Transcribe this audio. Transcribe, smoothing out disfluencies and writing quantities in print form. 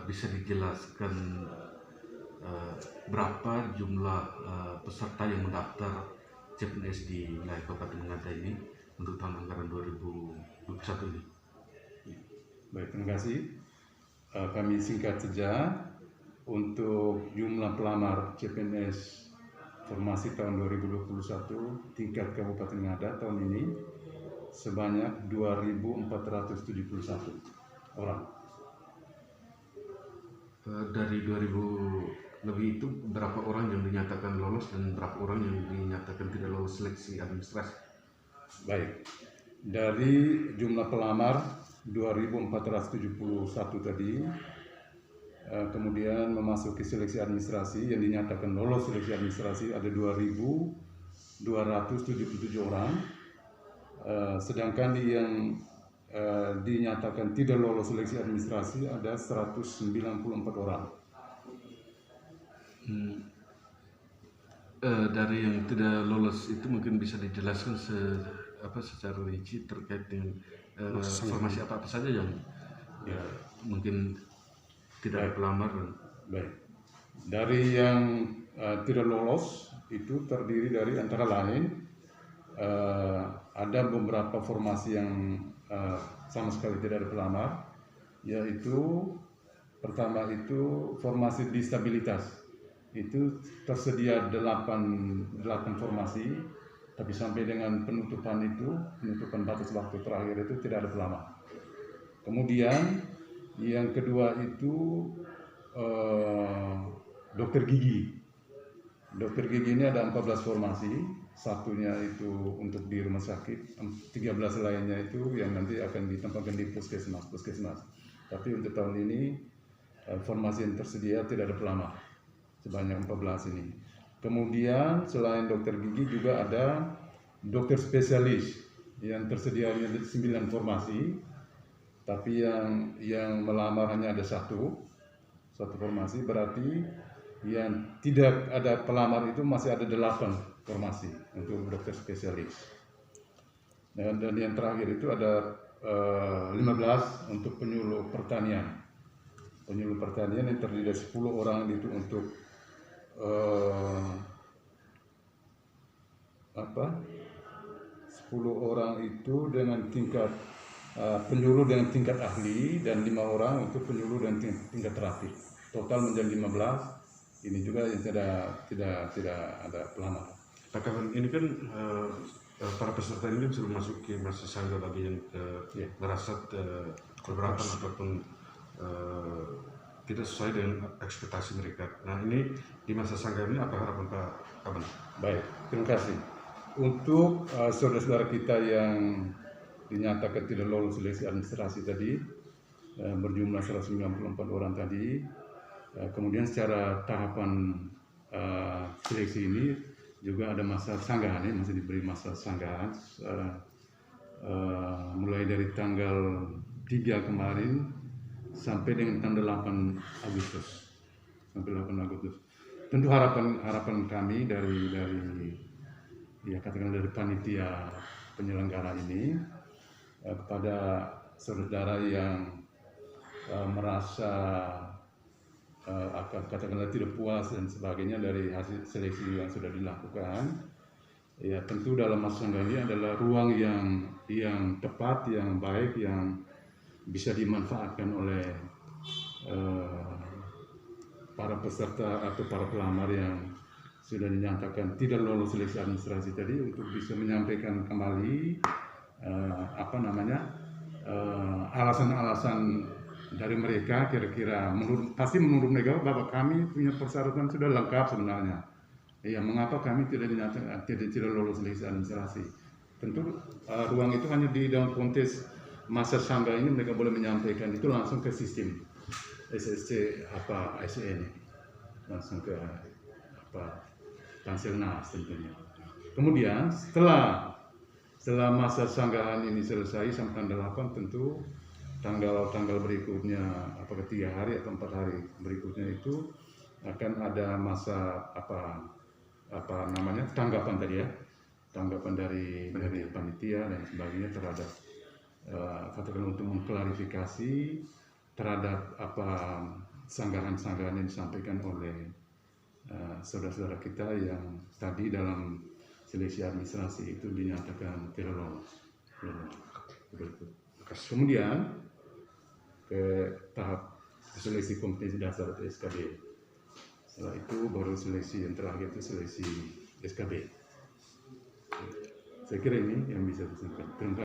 bisa dijelaskan berapa jumlah peserta yang mendaftar CPNS di wilayah Kabupaten Ngada ini untuk tahun anggaran 2021 ini? Baik, terima kasih. Kami singkat saja, untuk jumlah pelamar CPNS formasi tahun 2021 tingkat Kabupaten Ngada tahun ini sebanyak 2.471 orang. Dari 2000 lebih itu berapa orang yang dinyatakan lolos dan berapa orang yang dinyatakan tidak lolos seleksi administrasi? Baik, dari jumlah pelamar 2.471 tadi, kemudian memasuki seleksi administrasi yang dinyatakan lolos seleksi administrasi ada 2.277 orang, sedangkan yang dinyatakan tidak lolos seleksi administrasi ada 194 orang. Dari yang tidak lolos itu mungkin bisa dijelaskan secara rinci terkait dengan formasi apa saja yang mungkin tidak ada pelamar. Baik, dari yang tidak lolos itu terdiri dari antara lain ada beberapa formasi yang sama sekali tidak ada pelamar, yaitu pertama itu formasi disabilitas. Itu tersedia 8 formasi, tapi sampai dengan penutupan batas waktu terakhir itu tidak ada pelamar. Kemudian yang kedua itu dokter gigi. Dokter gigi ini ada 14 formasi, satunya itu untuk di rumah sakit, 13 lainnya itu yang nanti akan ditempatkan di puskesmas. Tapi untuk tahun ini formasi yang tersedia tidak ada pelamar, sebanyak 14 ini. Kemudian selain dokter gigi juga ada dokter spesialis yang tersedia 9 formasi, tapi yang melamar hanya ada satu formasi, berarti yang tidak ada pelamar itu masih ada 8 formasi untuk dokter spesialis. Dan yang terakhir itu ada 15 untuk penyuluh pertanian. Penyuluh pertanian yang terdiri dari 10 orang itu untuk 10 orang itu dengan tingkat penyuluh dengan tingkat ahli dan 5 orang untuk penyuluh dan tingkat terapi. Total menjadi 15. Ini juga yang tidak ada pelamar. Pak Kawan, ini kan para peserta ini sudah masuk ke masa sangga bagi yang merasa keberatan ataupun tidak sesuai dengan ekspektasi mereka. Nah, ini di masa sangga ini apa harapan Pak Kawan? Baik, terima kasih. Untuk saudara-saudara kita yang dinyatakan tidak lolos seleksi administrasi tadi, berjumlah 194 orang tadi, kemudian secara tahapan seleksi ini juga ada masa sanggahan, masih diberi masa sanggahan mulai dari tanggal 3 kemarin sampai dengan tanggal 8 Agustus. Tentu harapan kami dari panitia penyelenggara ini kepada saudara yang merasa katakanlah tidak puas dan sebagainya dari hasil seleksi yang sudah dilakukan, ya tentu dalam masa ini adalah ruang yang tepat, yang baik, yang bisa dimanfaatkan oleh para peserta atau para pelamar yang sudah dinyatakan tidak lolos seleksi administrasi tadi, untuk bisa menyampaikan kembali alasan-alasan dari mereka, kira-kira pasti menurut mereka bahwa kami punya persyaratan sudah lengkap sebenarnya. Ya, mengapa kami tidak lolos seleksi administrasi? Tentu ruang itu hanya di dalam konteks masa sangga ini mereka boleh menyampaikan itu langsung ke sistem SSC SEN, langsung ke Tanselnas tentunya. Kemudian setelah masa sanggahan ini selesai sampai tanggal 8, tentu tanggal berikutnya, apakah 3 hari atau 4 hari berikutnya itu akan ada masa tanggapan tadi ya, tanggapan dari panitia dan sebagainya terhadap katakan untuk mengklarifikasi terhadap apa sanggahan-sanggahan yang disampaikan oleh saudara-saudara kita yang tadi dalam seleksi administrasi itu dinyatakan tidak lolos. Kemudian ke tahap seleksi kompetensi dasar atau SKD. Setelah itu baru seleksi yang terakhir itu seleksi SKB. Saya kira ini yang bisa disampaikan. Terima kasih.